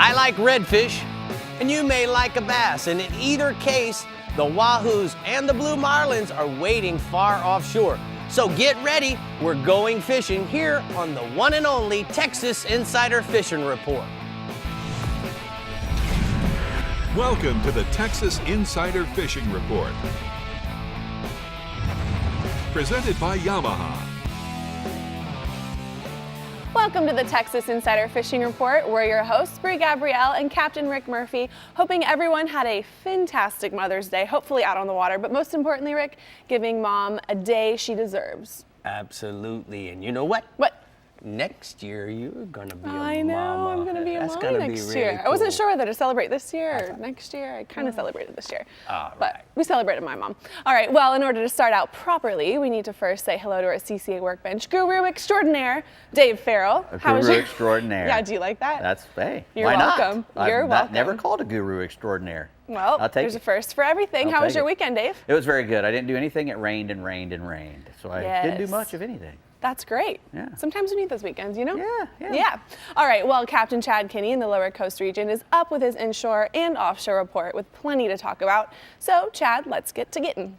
I like redfish, and you may like a bass, and in either case, the wahoos and the blue marlins are waiting far offshore. So get ready, we're going fishing here on the one and only Texas Insider Fishing Report. Welcome to the Texas Insider Fishing Report. Presented by Yamaha. Welcome to the Texas Insider Fishing Report. We're your hosts, Brie Gabrielle and Captain Rick Murphy, hoping everyone had a fantastic Mother's Day, hopefully out on the water, but most importantly, Rick, giving Mom a day she deserves. Absolutely, and you know what? What? Next year, you're gonna be a I know, mama. I'm gonna be a That's mom gonna next be really year. cool. I wasn't sure whether to celebrate this year or next year. I kind of celebrated this year, but we celebrated my mom. All right, well, in order to start out properly, we need to first say hello to our CCA workbench guru extraordinaire, Dave Farrell. A guru extraordinaire. Yeah, do you like that? That's, hey, You're why welcome. not? You're I've welcome. never called a guru extraordinaire. Well, there's a first for everything. How was your weekend, Dave? It was very good. I didn't do anything. It rained and rained and rained. So I didn't do much of anything. That's great. Yeah. Sometimes we need those weekends, you know? Yeah. All right, well, Captain Chad Kinney in the Lower Coast region is up with his inshore and offshore report with plenty to talk about. So, Chad, let's get to getting.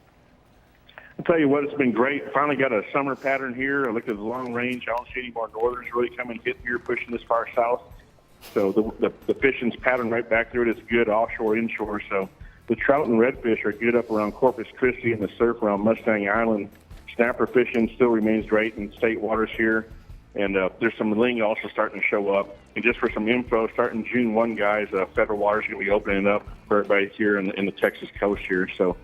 I'll tell you what, it's been great. Finally got a summer pattern here. I looked at the long range. I don't see any more northerners really coming hit here, pushing this far south. So the fishing's pattern right back there. It's good offshore, inshore. So the trout and redfish are good up around Corpus Christi and the surf around Mustang Island. Snapper fishing still remains great in state waters here. And there's some ling also starting to show up. And just for some info, starting June 1, guys, federal waters going to be opening up for everybody here in the Texas coast here. So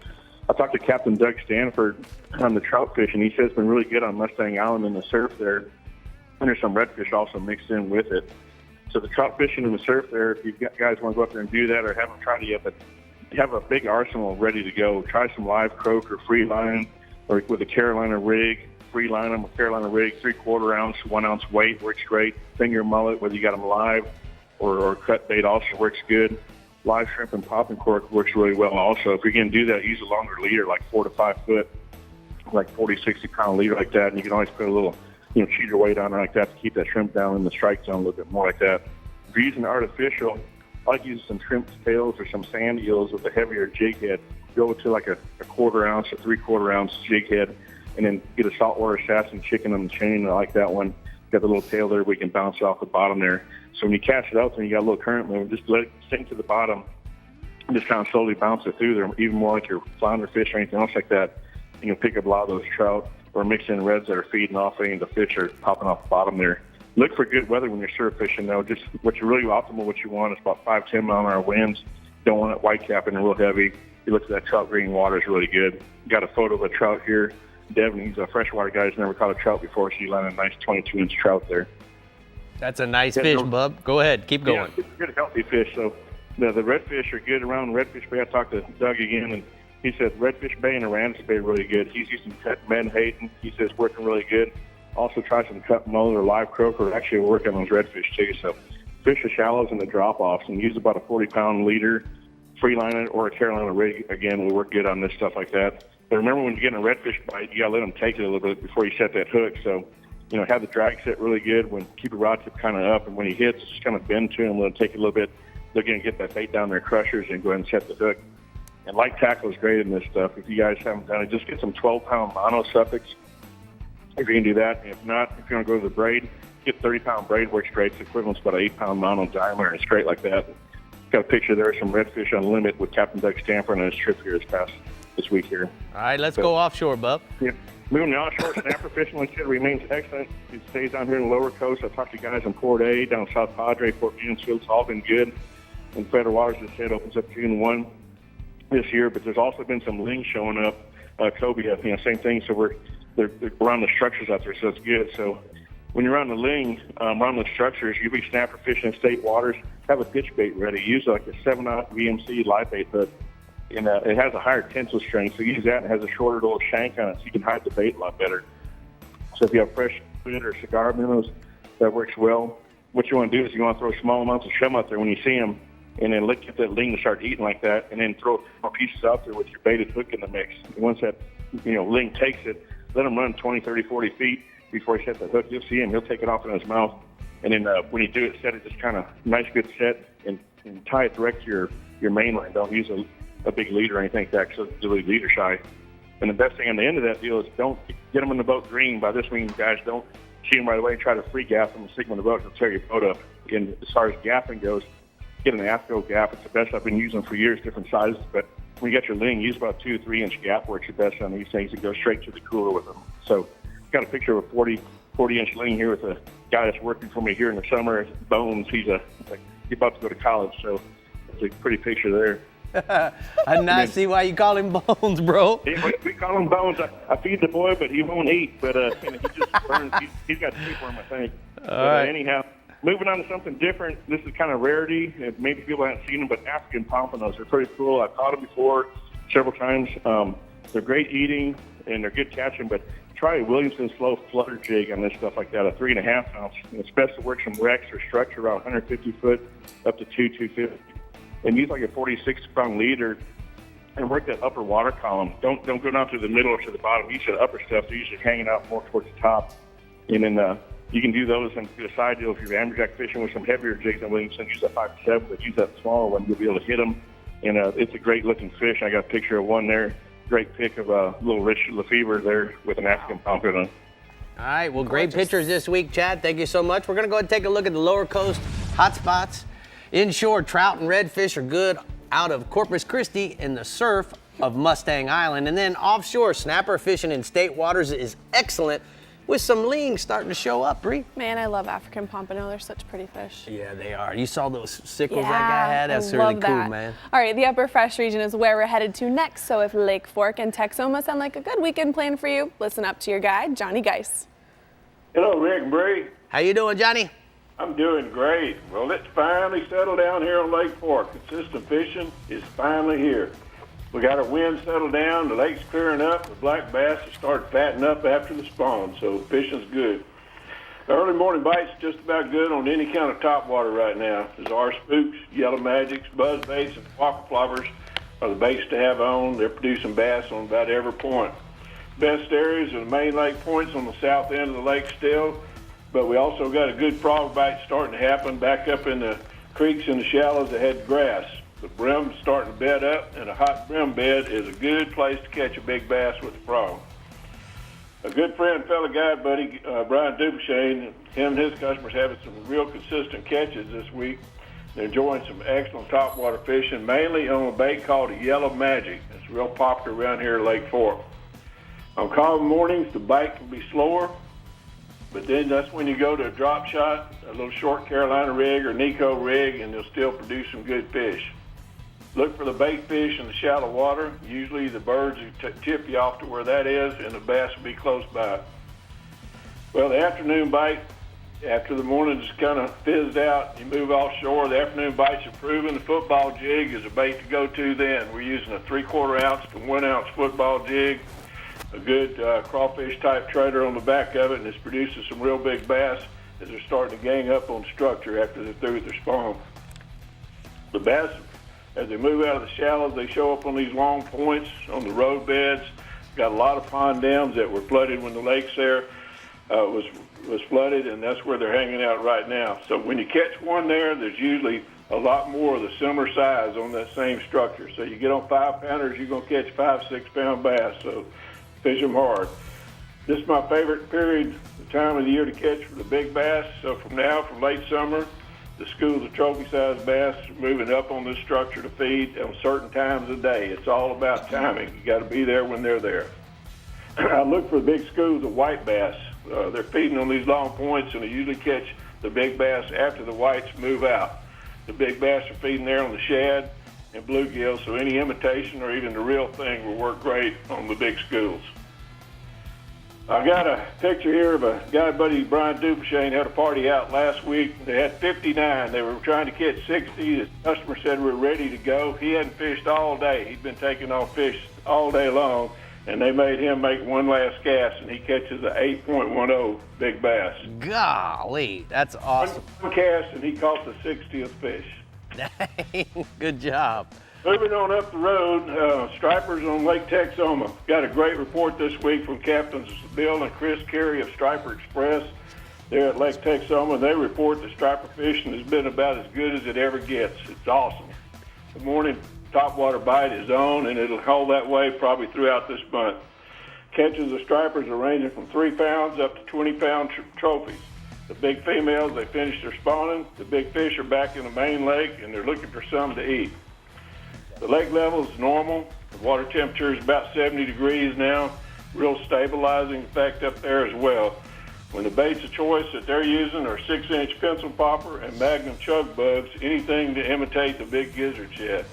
I talked to Captain Doug Stanford on the trout fishing. He says it's been really good on Mustang Island in the surf there. And there's some redfish also mixed in with it. So the trout fishing and the surf there, if you guys want to go up there and do that or haven't tried it yet, but you have a big arsenal ready to go. Try some live croak or free line or with a Carolina rig, free line them, a Carolina rig, 3/4 ounce, 1 ounce weight works great. Finger mullet, whether you got them live or cut bait also works good. Live shrimp and popping cork works really well also. If you're going to do that, use a longer leader, like 4 to 5 foot, like 40, 60 pound leader like that. And you can always put a little, cheater weight on it like that to keep that shrimp down in the strike zone a little bit more like that. If you're using artificial, I like using some shrimp tails or some sand eels with a heavier jig head. Go to like a 1/4 ounce, a 3/4 ounce jig head, and then get a saltwater assassin chicken on the chain. I like that one. Got the little tail there we can bounce off the bottom there. So when you cast it out there and you got a little current move, just let it sink to the bottom and just kind of slowly bounce it through there, even more like your flounder fish or anything else like that. You can pick up a lot of those trout or mix in reds that are feeding off any of the fish are popping off the bottom there. Look for good weather when you're surf fishing, though. Just what's really optimal, what you want is about 5-10 mile-an-hour winds. Don't want it white capping and real heavy. You look at that trout green water is really good. Got a photo of a trout here. Devin, he's a freshwater guy. He's never caught a trout before, so you land a nice 22-inch trout there. That's a nice fish, bub. Go ahead, keep going. Yeah, it's good, healthy fish. So the redfish are good around Redfish Bay. I talked to Doug again, and he said Redfish Bay and Aransas Bay are really good. He's using cut menhaden. He says working really good. Also try some cut mullet or live croak, or actually work on those redfish too. So fish the shallows and the drop-offs, and use about a 40-pound leader, free line it, or a Carolina rig. Again, we work good on this stuff like that. But remember, when you're getting a redfish bite, you got to let them take it a little bit before you set that hook. So, have the drag set really good. Keep your rod tip kind of up, and when he hits, just kind of bend to him, let him take it a little bit. They're going to get that bait down their crushers and go ahead and set the hook. And light tackle is great in this stuff. If you guys haven't done it, just get some 12-pound mono suffix. If you can do that. If not, if you want to go to the braid, get 30-pound braid works great. It's equivalent to about an 8-pound mono diameter, and it's great like that. Got a picture there of some redfish on limit with Captain Doug Stanford on his trip here this week here. All right, let's go offshore, bub. Yeah. Moving to offshore, snapper fishing, like I said, remains excellent. It stays down here in the lower coast. I talked to guys in Port A, down South Padre, Fort Mansfield. It's all been good. And federal waters, as I said, opens up June 1 this year. But there's also been some ling showing up, cobia, same thing. So they're around the structures out there, so it's good. So when you're on the ling, around the structures, you be snapper fishing in state waters, have a pitch bait ready. Use like a 7-aught VMC live bait hook. And it has a higher tensile strength, so use that, and it has a shorter little shank on it, so you can hide the bait a lot better. So if you have fresh squid or cigar minnows, that works well. What you want to do is you want to throw small amounts of shrimp out there when you see them, and then get that ling to start eating like that, and then throw more pieces out there with your baited hook in the mix. And once that ling takes it, let him run 20, 30, 40 feet before he sets the hook. You'll see him. He'll take it off in his mouth, And then when you do it, set it just kind of nice, good set, and tie it direct to your main line. Don't use a big leader or anything like that, because it's really leader shy. And the best thing on the end of that deal is don't get them in the boat green. By this we mean, guys, don't shoot them right away and try to free gap them and stick them in the boat. It'll tear your boat up. And as far as gapping goes, get an AFCO gap. It's the best. I've been using for years, different sizes. But when you get your ling, use about 2 or 3 inch gap works your best on these things and go straight to the cooler with them. So got a picture of a 40 inch ling here with a guy that's working for me here in the summer. Bones, he's about to go to college, so it's a pretty picture there. I not see why you call him Bones, bro. We call him Bones. I feed the boy, but he won't eat. But he just burns. He's got tapeworm, I think. Anyhow, moving on to something different. This is kind of rarity. Maybe people haven't seen them, but African pompanos are pretty cool. I've caught them before several times. They're great eating and they're good catching, but try a Williamson slow flutter jig on this stuff like that, a 3.5 ounce. And it's best to work some wrecks or structure around 150 foot up to 250. And use like a 46-pound leader and work that upper water column. Don't go down to the middle or to the bottom. Use the upper stuff. They're usually hanging out more towards the top. And then you can do those and do a side deal if you're amberjack fishing with some heavier jigs than Williamson. Use that 5-7, but use that smaller one. You'll be able to hit them. And it's a great looking fish. I got a picture of one there. Great pick of a little Rich Lefevre there with an African pompano. All right, well, great pictures this week, Chad. Thank you so much. We're going to go ahead and take a look at the lower coast hot spots. Inshore trout and redfish are good out of Corpus Christi in the surf of Mustang Island. And then offshore, snapper fishing in state waters is excellent with some lings starting to show up, Brie. Man, I love African pompano. They're such pretty fish. Yeah, they are. You saw those sickles that guy had? That's really cool, man. All right, the upper fresh region is where we're headed to next. So if Lake Fork and Texoma sound like a good weekend plan for you, listen up to your guide, Johnny Geis. Hello, Rick and Brie. How you doing, Johnny? I'm doing great. Well, it's finally settled down here on Lake Fork. Consistent fishing is finally here. We got our wind settled down, the lake's clearing up, the black bass have started fattening up after the spawn, so fishing's good. The early morning bites just about good on any kind of topwater right now. There's our spooks, yellow magics, buzz baits, and whopper floppers are the baits to have on. They're producing bass on about every point. Best areas are the main lake points on the south end of the lake still, but we also got a good frog bite starting to happen back up in the creeks and the shallows that had grass. The brim's starting to bed up, and a hot brim bed is a good place to catch a big bass with a frog. A good friend, fellow guide buddy, Brian Dubuchain, him and his customers having some real consistent catches this week. They're enjoying some excellent topwater fishing, mainly on a bait called a yellow magic. It's real popular around here at Lake Fork. On calm mornings, the bite can be slower, but then that's when you go to a drop shot, a little short Carolina rig or Nico rig, and they'll still produce some good fish. Look for the bait fish in the shallow water. Usually the birds will tip you off to where that is, and the bass will be close by. Well, the afternoon bite, after the morning just kind of fizzed out, you move offshore, the afternoon bite's improving. The football jig is a bait to go to then. We're using a 3/4 ounce to 1 ounce football jig, a good crawfish type trader on the back of it, and it's producing some real big bass as they're starting to gang up on structure after they're through with their spawn. The bass, as they move out of the shallows, they show up on these long points on the road beds. Got a lot of pond dams that were flooded when the lakes there was flooded, and that's where they're hanging out right now. So when you catch one there, there's usually a lot more of the similar size on that same structure. So you get on 5-pounders, you're going to catch 5-6 pound bass. So fish them hard. This is my favorite period, the time of the year to catch for the big bass. So from late summer, the schools of trophy-sized bass are moving up on this structure to feed on certain times of day. It's all about timing. You got to be there when they're there. I look for the big schools of white bass. They're feeding on these long points, and they usually catch the big bass after the whites move out. The big bass are feeding there on the shad and bluegill, so any imitation or even the real thing will work great on the big schools. I got a picture here of a guy buddy, Brian Dubuchain, had a party out last week. They had 59. They were trying to catch 60. The customer said we're ready to go. He hadn't fished all day. He'd been taking on fish all day long, and they made him make one last cast, and he catches an 8.10 big bass. Golly, that's awesome. One cast, and he caught the 60th fish. Dang, good job. Moving on up the road, stripers on Lake Texoma. Got a great report this week from Captains Bill and Chris Carey of Striper Express. There at Lake Texoma, they report the striper fishing has been about as good as it ever gets. It's awesome. The morning topwater bite is on, and it'll hold that way probably throughout this month. Catches of stripers are ranging from 3 pounds up to 20-pound trophies. The big females, they finish their spawning. The big fish are back in the main lake, and they're looking for something to eat. The lake level is normal. The water temperature is about 70 degrees now. Real stabilizing effect up there as well. When the baits of choice that they're using are 6-inch pencil popper and magnum chug bugs, anything to imitate the big gizzard shad.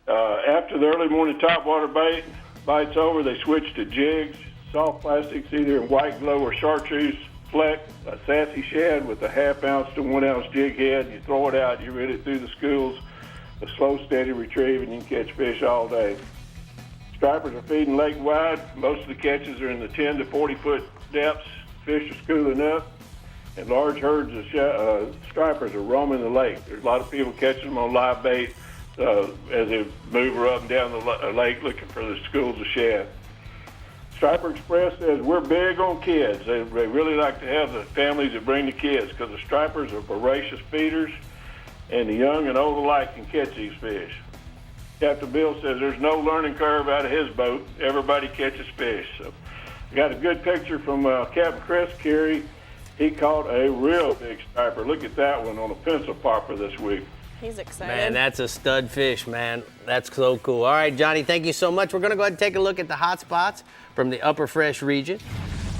After the early morning topwater bite's over, they switch to jigs, soft plastics, either in white glow or chartreuse fleck, a sassy shad with a 1/2 ounce to 1 ounce jig head. You throw it out, you reel it through the schools, a slow, steady retrieve, and you can catch fish all day. Stripers are feeding lake wide. Most of the catches are in the 10 to 40 foot depths. Fish are schooling up, and large herds of stripers are roaming the lake. There's a lot of people catching them on live bait as they move up and down the lake looking for the schools of shad. Striper Express says we're big on kids. They really like to have the families that bring the kids because the stripers are voracious feeders, and the young and old alike can catch these fish. Captain Bill says there's no learning curve out of his boat. Everybody catches fish. So we got a good picture from Captain Chris Carey. He caught a real big striper. Look at that one on a pencil popper this week. He's excited. Man, that's a stud fish, man. That's so cool. All right, Johnny, thank you so much. We're going to go ahead and take a look at the hot spots from the Upper Fresh region.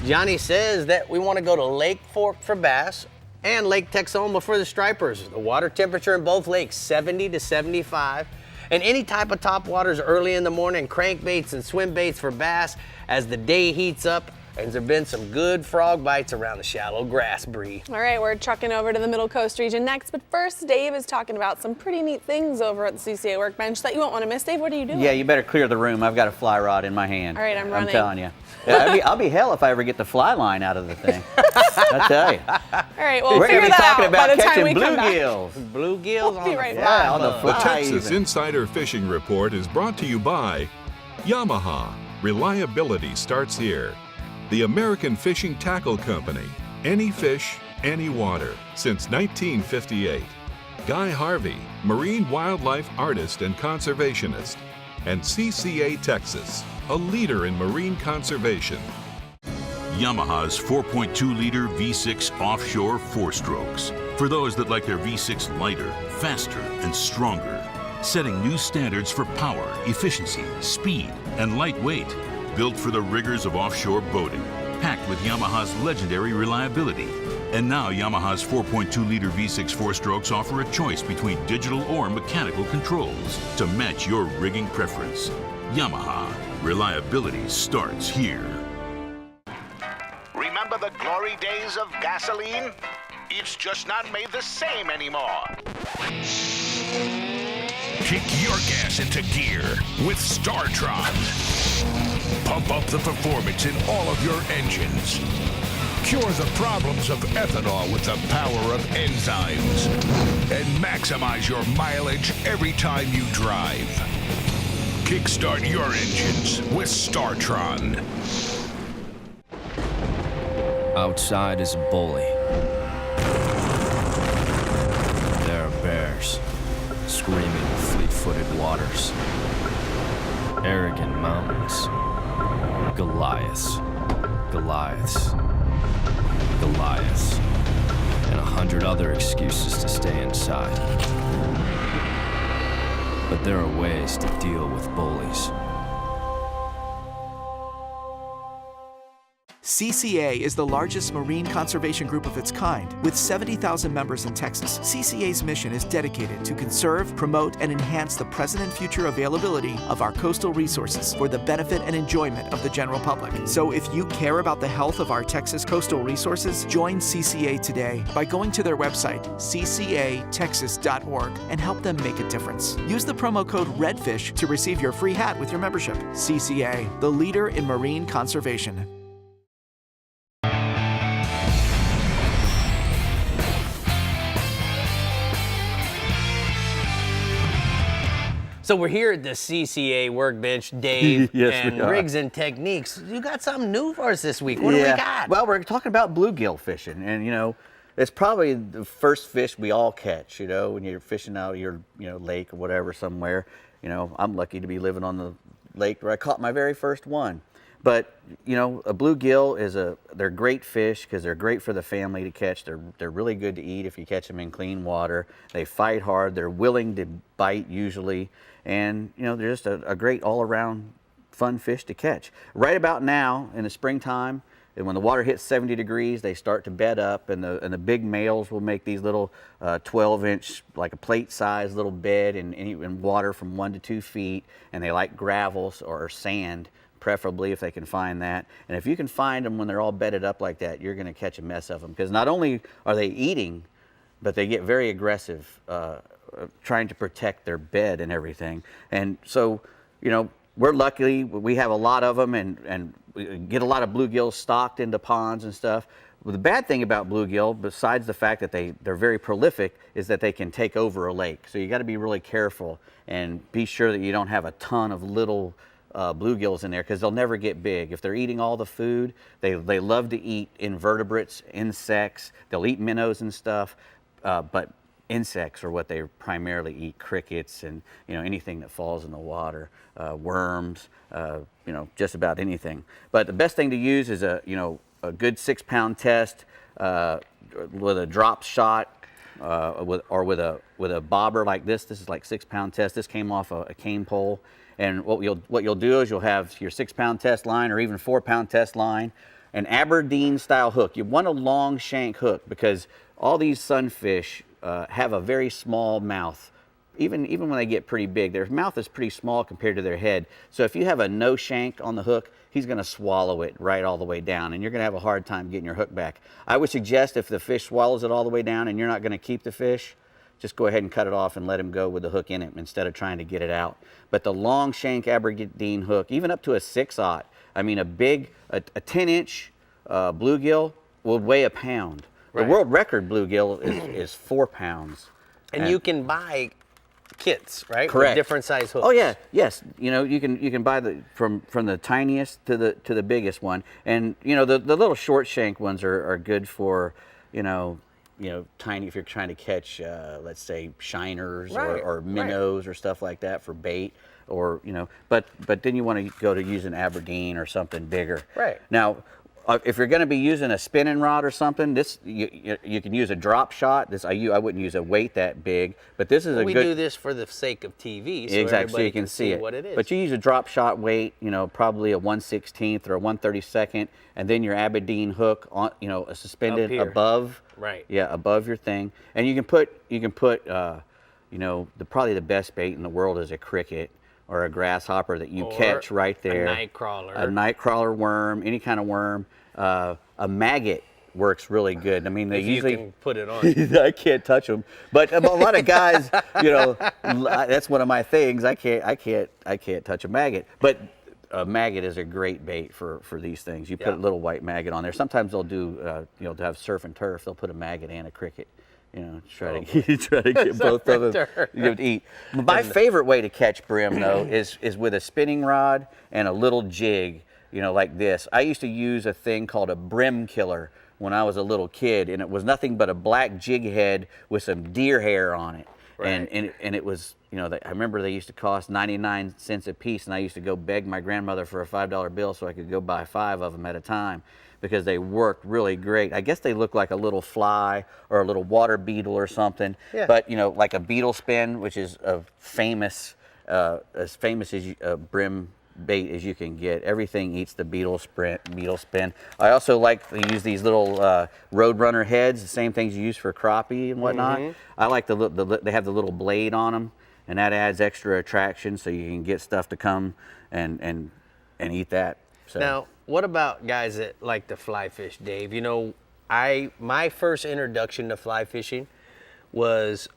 Johnny says that we want to go to Lake Fork for bass and Lake Texoma for the stripers. The water temperature in both lakes, 70 to 75. And any type of top waters early in the morning, crankbaits and swim baits for bass as the day heats up. And there's been some good frog bites around the shallow grass, Brie. All right, we're trucking over to the Middle Coast region next, but first Dave is talking about some pretty neat things over at the CCA workbench that you won't want to miss. Dave, what are you doing? Yeah, you better clear the room. I've got a fly rod in my hand. All right, I'm running. I'm telling you. Yeah, I'll be hell if I ever get the fly line out of the thing. I tell you. All right, well, We're figure going to be that talking out by about the time we catching come back. bluegills. Bluegills We'll on be the right fly. back. on the The fly. Texas even. Insider Fishing Report is brought to you by Yamaha. Reliability starts here. The American Fishing Tackle Company. Any fish, any water. Since 1958. Guy Harvey, marine wildlife artist and conservationist. And CCA Texas, a leader in marine conservation. Yamaha's 4.2-liter V6 offshore 4-strokes. For those that like their V6 lighter, faster, and stronger. Setting new standards for power, efficiency, speed, and lightweight. Built for the rigors of offshore boating. Packed with Yamaha's legendary reliability. And now Yamaha's 4.2-liter V6 4-strokes offer a choice between digital or mechanical controls to match your rigging preference. Yamaha. Reliability starts here. Remember the glory days of gasoline? It's just not made the same anymore. Kick your gas into gear with StarTron. Pump up the performance in all of your engines. Cure the problems of ethanol with the power of enzymes. And maximize your mileage every time you drive. Kickstart your engines with StarTron. Outside is a bully. There are bears screaming fleet-footed waters. Arrogant mountains. Goliaths. Goliaths. Goliaths. And 100 other excuses to stay inside. But there are ways to deal with bullies. CCA is the largest marine conservation group of its kind, with 70,000 members in Texas. CCA's mission is dedicated to conserve, promote, and enhance the present and future availability of our coastal resources for the benefit and enjoyment of the general public. So if you care about the health of our Texas coastal resources, join CCA today by going to their website, ccatexas.org, and help them make a difference. Use the promo code REDFISH to receive your free hat with your membership. CCA, the leader in marine conservation. So we're here at the CCA workbench, Dave, Yes, and we are. Rigs and Techniques. You got something new for us this week. What do we got? Well, we're talking about bluegill fishing, and you know, it's probably the first fish we all catch. You know, when you're fishing out of your lake or whatever somewhere. You know, I'm lucky to be living on the lake where I caught my very first one. But you know, a bluegill they're great fish because they're great for the family to catch. They're really good to eat if you catch them in clean water. They fight hard. They're willing to bite usually, and you know, they're just a great all-around fun fish to catch. Right about now in the springtime, and when the water hits 70 degrees, they start to bed up, and the big males will make these little 12-inch, like a plate-sized little bed in water from 1 to 2 feet, and they like gravels or sand, preferably if they can find that. And if you can find them when they're all bedded up like that, you're going to catch a mess of them, because not only are they eating, but they get very aggressive, trying to protect their bed and everything. And so, you know, we're lucky we have a lot of them, and we get a lot of bluegills stocked into ponds and stuff. Well, the bad thing about bluegill, besides the fact that they're very prolific, is that they can take over a lake. So you got to be really careful and be sure that you don't have a ton of little bluegills in there, because they'll never get big. If they're eating all the food, they love to eat invertebrates, insects. They'll eat minnows and stuff, but insects are what they primarily eat. Crickets and anything that falls in the water, worms, just about anything. But the best thing to use is a good 6-pound test with a drop shot, with a bobber like this. This is like 6-pound test. This came off a cane pole. And what you'll do is you'll have your 6-pound test line, or even 4-pound test line, an Aberdeen style hook. You want a long shank hook, because all these sunfish have a very small mouth. Even when they get pretty big, their mouth is pretty small compared to their head. So if you have a no shank on the hook, he's going to swallow it right all the way down, and you're going to have a hard time getting your hook back. I would suggest, if the fish swallows it all the way down and you're not going to keep the fish, just go ahead and cut it off and let him go with the hook in it instead of trying to get it out. But the long shank Aberdeen hook, even up to a 6/0, I mean a 10-inch bluegill will weigh a pound. Right. The world record bluegill is 4 pounds. And you can buy kits, right? Correct. With different size hooks. Oh yeah, yes. You know, you can buy from the tiniest to the biggest one, and the little short shank ones are good for tiny, if you're trying to catch let's say shiners, right, or minnows, right, or stuff like that for bait, or but then you want to go to use an Aberdeen or something bigger. Right. Now, if you're going to be using a spinning rod or something, you can use a drop shot. I wouldn't use a weight that big, but this is we do this for the sake of TV, so exactly, so everybody you can see it. what it is. But you use a drop shot weight, probably a 1/16 or a 1/32, and then your Aberdeen hook on, suspended above. Right. Yeah, above your thing, and you can put probably the best bait in the world is a cricket or a grasshopper that you catch right there. A night crawler. A night crawler worm, any kind of worm. A maggot works really good. I mean, they usually you can put it on. I can't touch them, but a lot of guys, that's one of my things. I can't touch a maggot, but a maggot is a great bait for these things. You put a little white maggot on there. Sometimes they'll do, to have surf and turf, they'll put a maggot and a cricket. Try to get both of them to eat. My favorite way to catch brim, though, is with a spinning rod and a little jig, like this. I used to use a thing called a brim killer when I was a little kid, and it was nothing but a black jig head with some deer hair on it. Right. And it was, I remember they used to cost 99 cents a piece, and I used to go beg my grandmother for a $5 bill so I could go buy 5 of them at a time, because they worked really great. I guess they look like a little fly or a little water beetle or something. Yeah. But like a beetle spin, which is as famous as a brim bait as you can get. Everything eats the beetle spin. I also like to use these little Roadrunner heads, the same things you use for crappie and whatnot. Mm-hmm. I like they have the little blade on them, and that adds extra attraction, so you can get stuff to come and eat that. So. Now, what about guys that like to fly fish, Dave? My first introduction to fly fishing was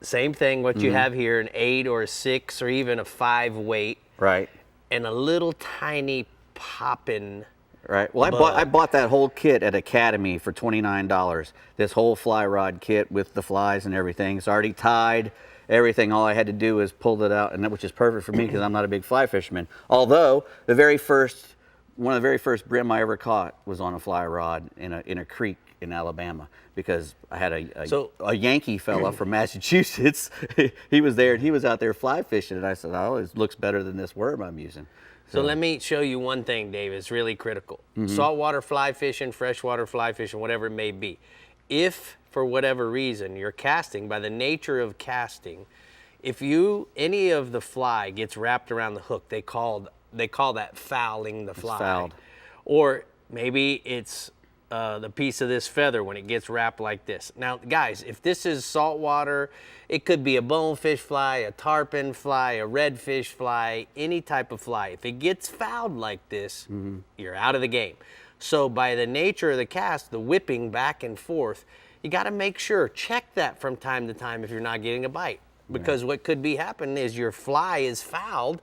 same thing, what you have here, an 8 or a 6 or even a 5 weight. Right. And a little tiny poppin' Right. Well, I bought that whole kit at Academy for $29. This whole fly rod kit with the flies and everything. It's already tied, everything. All I had to do is pull it out, which is perfect for me because I'm not a big fly fisherman. Although one of the very first brim I ever caught was on a fly rod in a creek in Alabama, because I had a Yankee fella from Massachusetts. He was there and he was out there fly fishing, and I said, "Oh, it looks better than this worm I'm using." So let me show you one thing, Dave. It's really critical. Saltwater fly fishing, freshwater fly fishing, whatever it may be. If, for whatever reason, you're casting, by the nature of casting, if any of the fly gets wrapped around the hook, they call that fouling the fly. It's fouled. Or maybe it's the piece of this feather when it gets wrapped like this. Now, guys, if this is saltwater, it could be a bonefish fly, a tarpon fly, a redfish fly, any type of fly. If it gets fouled like this, you're out of the game. So by the nature of the cast, the whipping back and forth, you got to make sure, check that from time to time if you're not getting a bite. Because what could be happening is your fly is fouled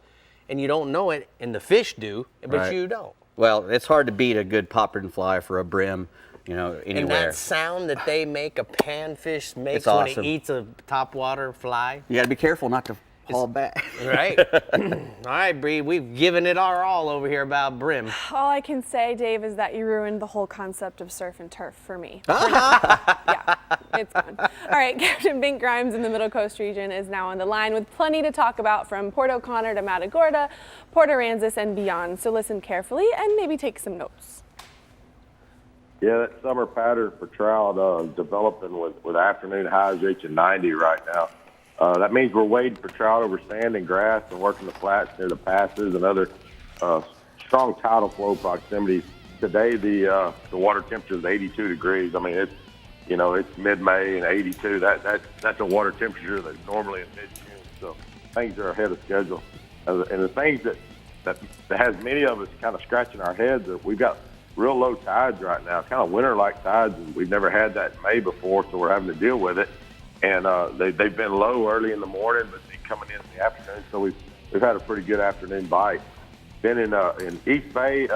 and you don't know it, and the fish do, but you don't. Well, it's hard to beat a good popper fly for a brim, anywhere. And that sound that they make, a panfish makes when it eats a topwater fly. You got to be careful not to haul back. Right. All right, Brie, we've given it our all over here about brim. All I can say, Dave, is that you ruined the whole concept of surf and turf for me. Yeah, it's gone. All right, Captain Bink Grimes in the Middle Coast region is now on the line with plenty to talk about, from Port O'Connor to Matagorda, Port Aransas, and beyond. So listen carefully and maybe take some notes. Yeah, that summer pattern for trout developing with afternoon highs reaching 90 right now. That means we're wading for trout over sand and grass and working the flats near the passes and other strong tidal flow proximities. Today, the water temperature is 82 degrees. I mean, it's mid-May and 82. That's a water temperature that's normally in mid-June. So things are ahead of schedule. And the things that has many of us kind of scratching our heads, that we've got real low tides right now, kind of winter-like tides, and we've never had that in May before, so we're having to deal with it. And they've been low early in the morning, but they're coming in the afternoon. So we've had a pretty good afternoon bite. Then in East Bay,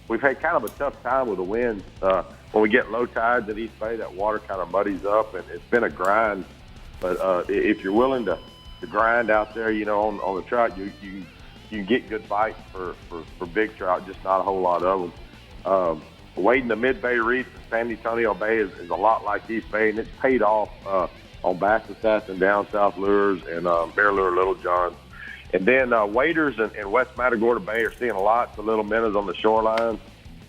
we've had kind of a tough time with the winds. When we get low tides at East Bay, that water kind of muddies up, and it's been a grind. But if you're willing to grind out there, on the trout, you can get good bites for big trout, just not a whole lot of them. Wading the Mid-Bay Reef in San Antonio Bay is a lot like East Bay, and it's paid off on Bass Assassin, Down South Lures, and Bear Lure Little John. And then waders in West Matagorda Bay are seeing lots of little minnows on the shorelines,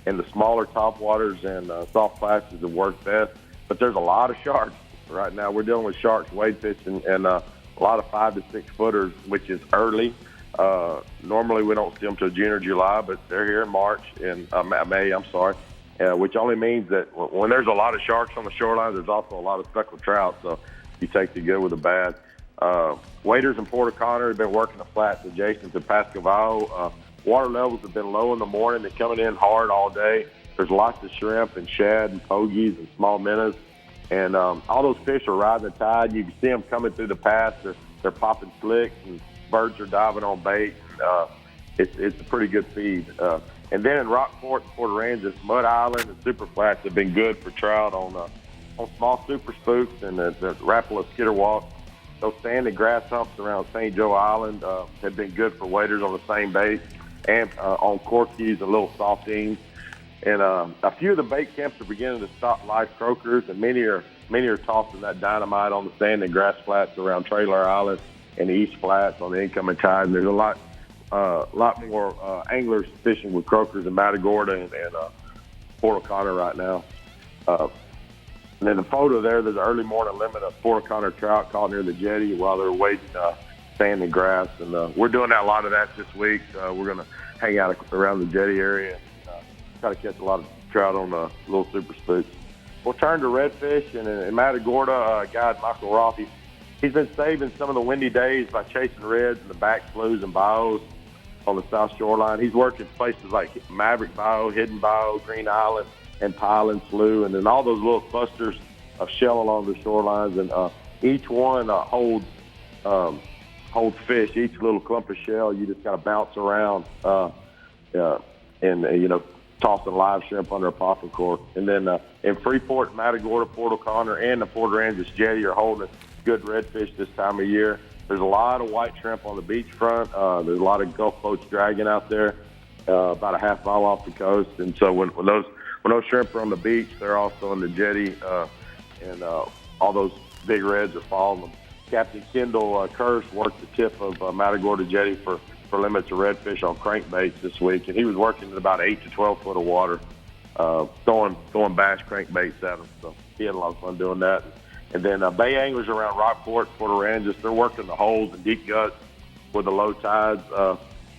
and the smaller topwaters and soft classes have worked best. But there's a lot of sharks right now. We're dealing with sharks wade fishing, and a lot of 5 to 6 footers, which is early. Normally we don't see them till June or July, but they're here in May, which only means that when there's a lot of sharks on the shoreline, there's also a lot of speckled trout. So you take the good with the bad. Waders in Port O'Connor have been working the flats adjacent to Pascavao. Water levels have been low in the morning. They're coming in hard all day. There's lots of shrimp and shad and pogies and small minnows. And all those fish are riding the tide. You can see them coming through the pass. They're popping slicks, and birds are diving on bait. It's a pretty good feed. And then in Rockport, Port Aransas, Mud Island and Super Flats have been good for trout on small super spooks and the Rapala Skitter Walk. Those sand and grass humps around St. Joe Island have been good for waders on the same bait, and on corkies and little softines. And a few of the bait camps are beginning to stock live croakers, and many are tossing that dynamite on the sand and grass flats around Trailer Island and the East Flats on the incoming tide. And there's a lot more anglers fishing with croakers in Matagorda and Port O'Connor right now. And then the photo there's an early morning limit of Port O'Connor trout caught near the jetty while they're wading sand and grass. And we're doing a lot of that this week. We're going to hang out around the jetty area and try to catch a lot of trout on little super spooks. We'll turn to redfish, and in Matagorda, guide Michael Roth, he's been saving some of the windy days by chasing reds in the back sloughs and bayous on the south shoreline. He's worked at places like Maverick Bayou, Hidden Bayou, Green Island, and Piling Slough, and then all those little clusters of shell along the shorelines. And each one holds fish. Each little clump of shell, you just kind of bounce around, and tossing live shrimp under a popping cork. And then in Freeport, Matagorda, Port O'Connor, and the Port Aransas jetty are holding good redfish this time of year. There's a lot of white shrimp on the beachfront. There's a lot of Gulf boats dragging out there about a half mile off the coast. And so when those shrimp are on the beach, they're also on the jetty, and all those big reds are following them. Captain Kendall Kirsch worked the tip of Matagorda jetty for limits of redfish on crankbaits this week, and he was working at about 8 to 12 foot of water, throwing bass crankbaits at them. So he had a lot of fun doing that. And then bay anglers around Rockport, Port Aransas, they're working the holes and deep guts with the low tides.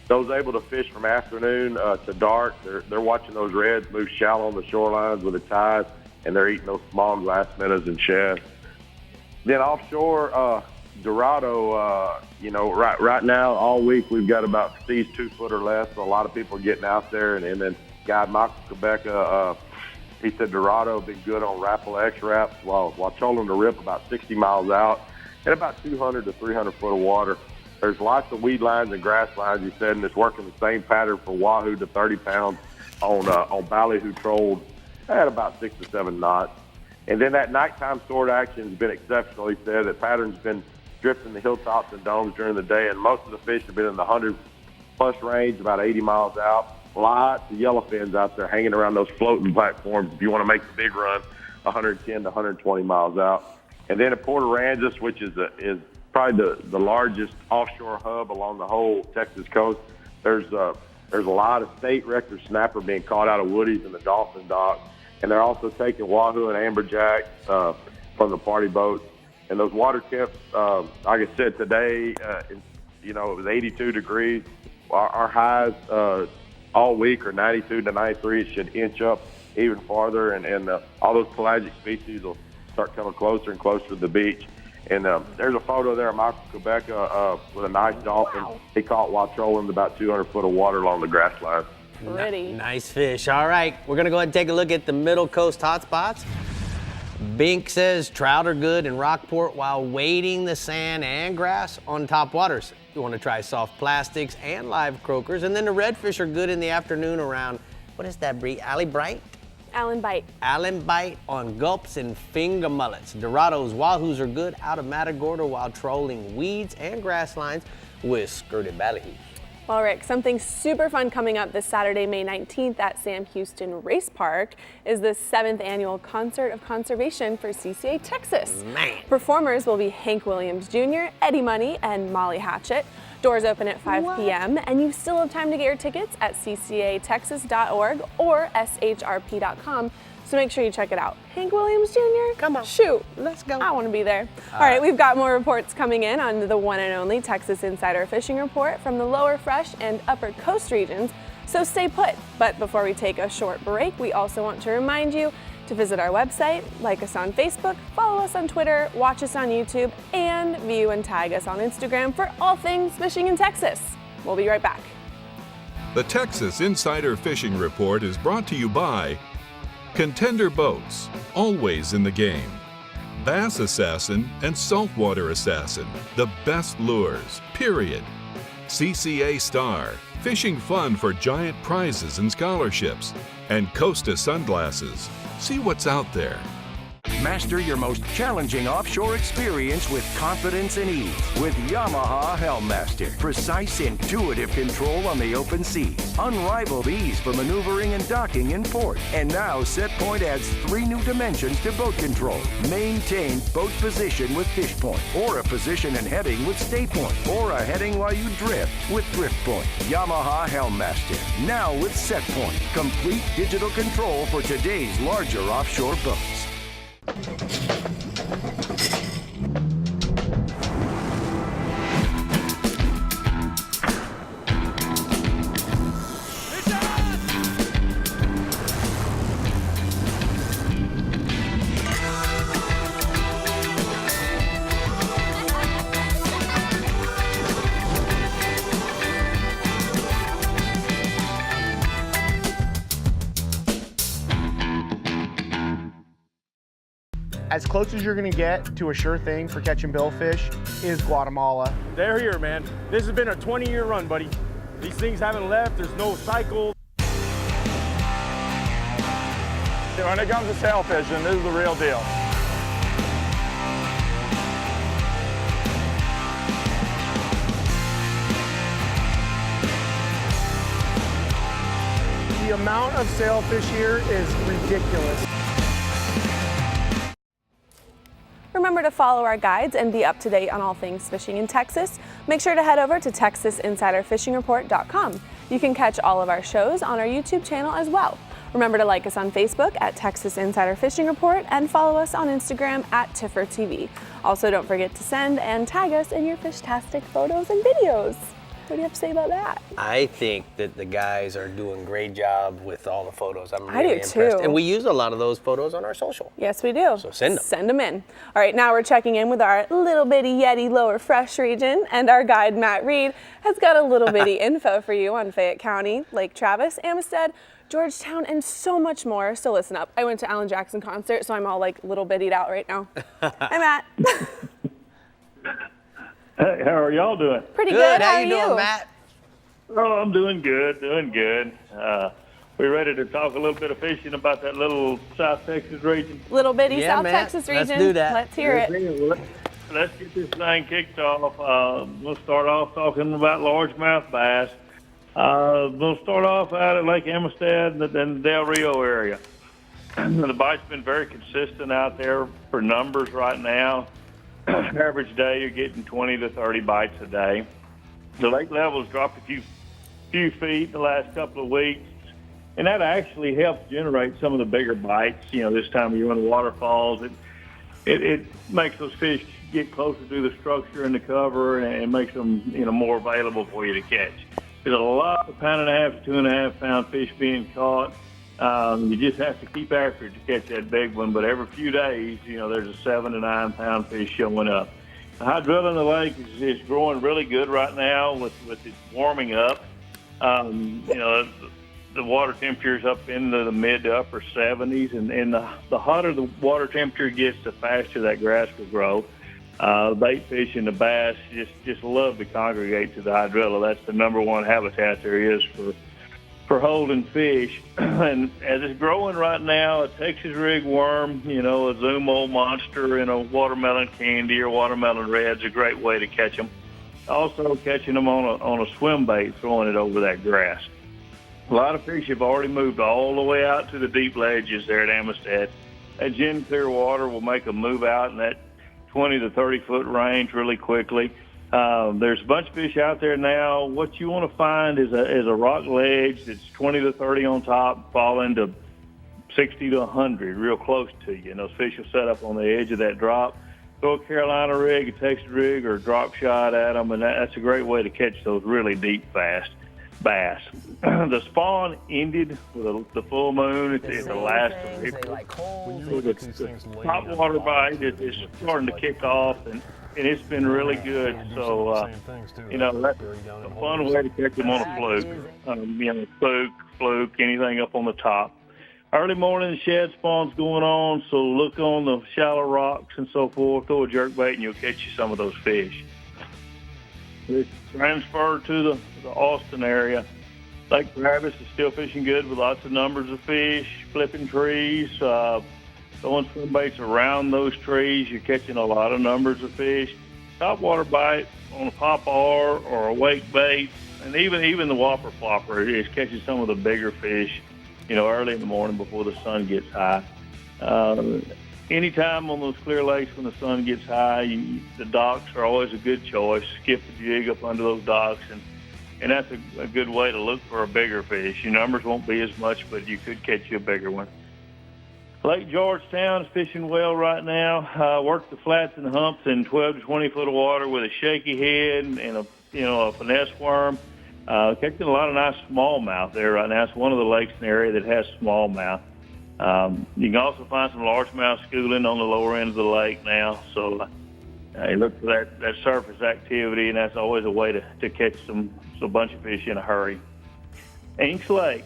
Those able to fish from afternoon to dark, they're watching those reds move shallow on the shorelines with the tide, and they're eating those small glass minnows and shad. Then offshore, Dorado, right now, all week, we've got about seas 2 foot or less, so a lot of people are getting out there. And then guide Michael Quebeca, he said Dorado been good on Rapala X-Raps while trolling the rip about 60 miles out at about 200 to 300 foot of water. There's lots of weed lines and grass lines, he said, and it's working the same pattern for Wahoo to 30 pounds on Ballyhoo trolled at about 6 to 7 knots. And then that nighttime sword action has been exceptional, he said. The pattern's been drifting the hilltops and domes during the day, and most of the fish have been in the 100-plus range, about 80 miles out. Lots of yellowfins out there hanging around those floating platforms if you want to make the big run, 110 to 120 miles out. And then at Port Aransas, which is probably the largest offshore hub along the whole Texas coast, there's a lot of state record snapper being caught out of Woody's and the Dolphin Dock. And they're also taking Wahoo and amberjacks from the party boats. And those water temps, like I said, today, it was 82 degrees. Our highs all week are 92 to 93. It should inch up even farther, and all those pelagic species will start coming closer and closer to the beach. And there's a photo there of Michael Quebeca with a nice dolphin. Wow. He caught while trolling about 200 foot of water along the grass line. Pretty. Nice fish. All right, we're going to go ahead and take a look at the Middle Coast hotspots. Bink says trout are good in Rockport while wading the sand and grass on top waters. You want to try soft plastics and live croakers. And then the redfish are good in the afternoon around, what is that, Brie? Allen Bite on gulps and finger mullets. Dorados, Wahoos are good out of Matagorda while trolling weeds and grass lines with skirted ballyhoo. Well, Rick, something super fun coming up this Saturday, May 19th at Sam Houston Race Park is the 7th annual Concert of Conservation for CCA Texas. Man. Performers will be Hank Williams Jr., Eddie Money, and Molly Hatchett. Doors open at 5 p.m. and you still have time to get your tickets at ccatexas.org or shrp.com. So make sure you check it out. Hank Williams Jr.? Come on. Shoot. Let's go. I want to be there. All right, we've got more reports coming in on the one and only Texas Insider Fishing Report from the lower Fresh and upper coast regions. So stay put. But before we take a short break, we also want to remind you to visit our website, like us on Facebook, follow us on Twitter, watch us on YouTube, and view and tag us on Instagram for all things fishing in Texas. We'll be right back. The Texas Insider Fishing Report is brought to you by Contender Boats, always in the game. Bass Assassin and Saltwater Assassin, the best lures, period. CCA Star, fishing fun for giant prizes and scholarships. And Costa Sunglasses, see what's out there. Master your most challenging offshore experience with confidence and ease with Yamaha Helmmaster. Precise, intuitive control on the open seas. Unrivaled ease for maneuvering and docking in port. And now SetPoint adds 3 new dimensions to boat control. Maintain boat position with fish point, or a position and heading with stay point, or a heading while you drift with drift point. Yamaha Helmmaster, now with SetPoint. Complete digital control for today's larger offshore boats. As close as you're gonna get to a sure thing for catching billfish is Guatemala. They're here, man. This has been a 20-year run, buddy. These things haven't left. There's no cycle. When it comes to sail fishing, this is the real deal. The amount of sailfish here is ridiculous. Remember to follow our guides and be up to date on all things fishing in Texas. Make sure to head over to TexasInsiderFishingReport.com. You can catch all of our shows on our YouTube channel as well. Remember to like us on Facebook at Texas Insider Fishing Report and follow us on Instagram at TifferTV. Also, don't forget to send and tag us in your fish-tastic photos and videos. What do you have to say about that? I think that the guys are doing a great job with all the photos. I'm I really do impressed. too. And we use a lot of those photos on our social. Yes, we do. So send them. Send them in. All right, now we're checking in with our little bitty Yeti Lower Fresh region, and our guide, Matt Reed, has got a little bitty info for you on Fayette County, Lake Travis, Amistad, Georgetown, and so much more. So listen up. I went to Alan Jackson concert, so I'm all like little bittied out right now. Hi, Matt. Hey, how are y'all doing? Pretty good. How you doing, Matt? Oh, I'm doing good, doing good. We ready to talk a little bit of fishing about that little South Texas region? Little bitty South Matt. Texas region. Let's do that. Let's hear it. Let's get this thing kicked off. We'll start off talking about largemouth bass. We'll start off out at Lake Amistad and then the Del Rio area. The bite's been very consistent out there for numbers right now. Average day, you're getting 20 to 30 bites a day. The lake level's dropped a few feet the last couple of weeks, and that actually helps generate some of the bigger bites. You know, this time of year when the water falls, it makes those fish get closer to the structure and the cover, and makes them, you know, more available for you to catch. There's a lot of 1.5 to 2.5 pound fish being caught. You just have to keep after it to catch that big one, but every few days, you know, there's a 7 to 9 pound fish showing up. The hydrilla in the lake is growing really good right now with it warming up. You know, the water temperature is up into the mid to upper 70s, and the hotter the water temperature gets, the faster that grass will grow. Bait fish and the bass just love to congregate to the hydrilla. That's the number one habitat there is for holding fish. And as it's growing right now, a Texas rig worm, you know, a Zumo monster, and a watermelon candy or watermelon red's a great way to catch them. Also catching them on a swim bait, throwing it over that grass. A lot of fish have already moved all the way out to the deep ledges there at Amistad. That gin clear water will make them move out in that 20 to 30 foot range really quickly. There's a bunch of fish out there now. What you want to find is a rock ledge that's 20 to 30 on top, fall into 60 to 100, real close to you. And those fish will set up on the edge of that drop. Throw a Carolina rig, a Texas rig, or a drop shot at them, and that's a great way to catch those really deep, fast bass. The spawn ended with the full moon at the last of April. So the top water bite is starting to kick off, and it's been really good. So, you know, that's a fun way to catch them on a fluke. You know, fluke, anything up on the top. Early morning shed spawn's going on, so look on the shallow rocks and so forth. Throw a jerkbait and you'll catch you some of those fish. It's transferred to the Austin area. Lake Travis is still fishing good with lots of numbers of fish, flipping trees, throwing swim baits around those trees. You're catching a lot of numbers of fish. Topwater bite on a pop R or a wake bait, and even the whopper flopper is catching some of the bigger fish, you know, early in the morning before the sun gets high. Anytime on those clear lakes when the sun gets high, the docks are always a good choice. Skip the jig up under those docks, and that's a good way to look for a bigger fish. Your numbers won't be as much, but you could catch you a bigger one. Lake Georgetown is fishing well right now. Work the flats and the humps in 12 to 20 foot of water with a shaky head and a finesse worm. Catching a lot of nice smallmouth there right now. It's one of the lakes in the area that has smallmouth. You can also find some largemouth schooling on the lower end of the lake now. So you look for that surface activity, and that's always a way to catch a bunch of fish in a hurry. Inks Lake,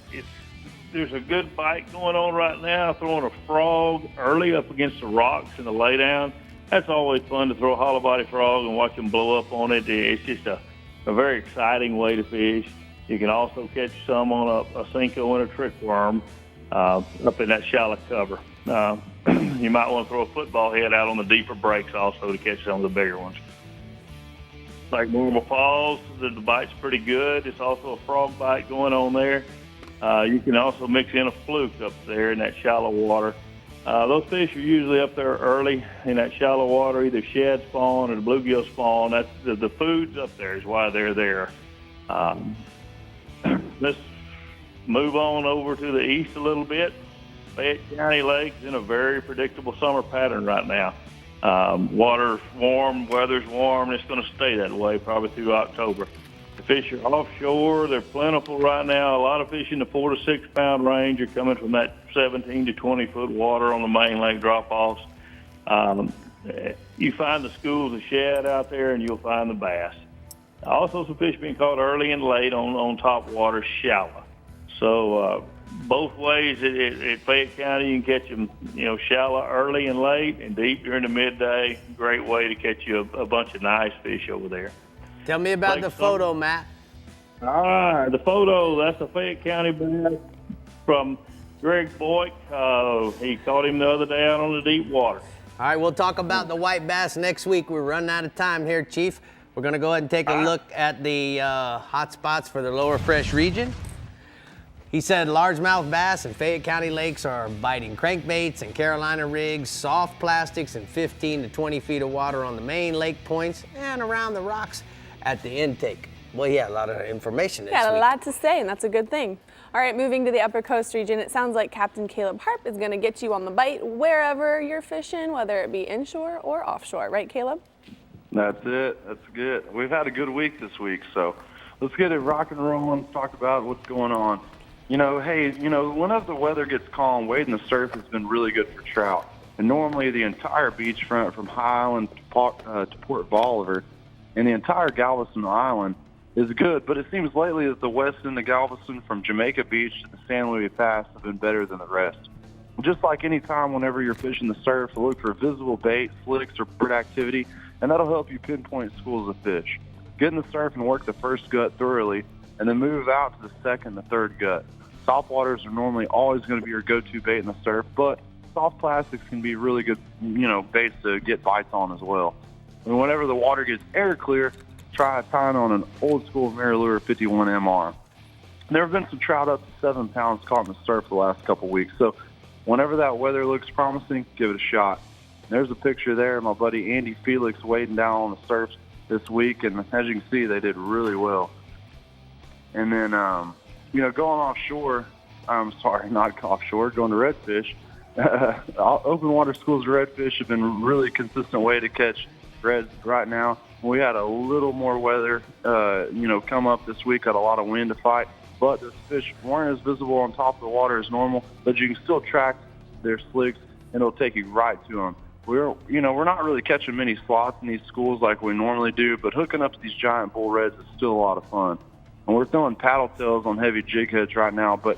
there's a good fight going on right now, throwing a frog early up against the rocks in the laydown. That's always fun to throw a hollow body frog and watch them blow up on it. It's just a very exciting way to fish. You can also catch some on a Cinco and a trick worm. up in that shallow cover. You might want to throw a football head out on the deeper breaks also to catch some of the bigger ones. Like Normal Falls, the bite's pretty good. It's also a frog bite going on there. You can also mix in a fluke up there in that shallow water. Those fish are usually up there early in that shallow water, either shad spawn or the bluegill spawn. That's the food's up there is why they're there. Let's move on over to the east a little bit. Fayette County Lake's in a very predictable summer pattern right now. Water's warm, weather's warm, and it's going to stay that way probably through October. The fish are offshore. They're plentiful right now. A lot of fish in the 4 to 6 pound range are coming from that 17 to 20 foot water on the main lake drop-offs. You find the schools of shad out there, and you'll find the bass. Also, some fish being caught early and late on top water, shallow. So both ways at Fayette County, you can catch them, shallow early and late, and deep during the midday. Great way to catch you a bunch of nice fish over there. Tell me about the photo, Matt. All right, the photo, that's a Fayette County bass from Greg Boyk. He caught him the other day out on the deep water. All right, we'll talk about the white bass next week. We're running out of time here, Chief. We're going to go ahead and take a look at the hot spots for the lower fresh region. He said largemouth bass in Fayette County lakes are biting crankbaits and Carolina rigs, soft plastics, and 15 to 20 feet of water on the main lake points and around the rocks at the intake. Well, yeah, a lot of information this week. Got a lot to say, and that's a good thing. All right, moving to the Upper Coast region, it sounds like Captain Caleb Harp is going to get you on the bite wherever you're fishing, whether it be inshore or offshore. Right, Caleb? That's it. That's good. We've had a good week this week, so let's get it rock and rolling, talk about what's going on. Whenever the weather gets calm, wading the surf has been really good for trout. And normally the entire beachfront from High Island to Port Bolivar and the entire Galveston Island is good, but it seems lately that the west end of Galveston from Jamaica Beach to the San Luis Pass have been better than the rest. Just like any time whenever you're fishing the surf, look for visible bait, slicks, or bird activity, and that'll help you pinpoint schools of fish. Get in the surf and work the first gut thoroughly, and then move out to the second and the third gut. Soft waters are normally always going to be your go-to bait in the surf, but soft plastics can be really good, baits to get bites on as well. And whenever the water gets air clear, try tying on an old school Marilure 51 MR. There have been some trout up to 7 pounds caught in the surf the last couple weeks, so whenever that weather looks promising, give it a shot. There's a picture there of my buddy Andy Felix wading down on the surf this week, and as you can see, they did really well. And then, going offshore, going to redfish. Open water schools of redfish have been a really consistent way to catch reds right now. We had a little more weather, come up this week, had a lot of wind to fight, but the fish weren't as visible on top of the water as normal, but you can still track their slicks, and it'll take you right to them. We're not really catching many slots in these schools like we normally do, but hooking up to these giant bull reds is still a lot of fun. And we're throwing paddle tails on heavy jig heads right now, but,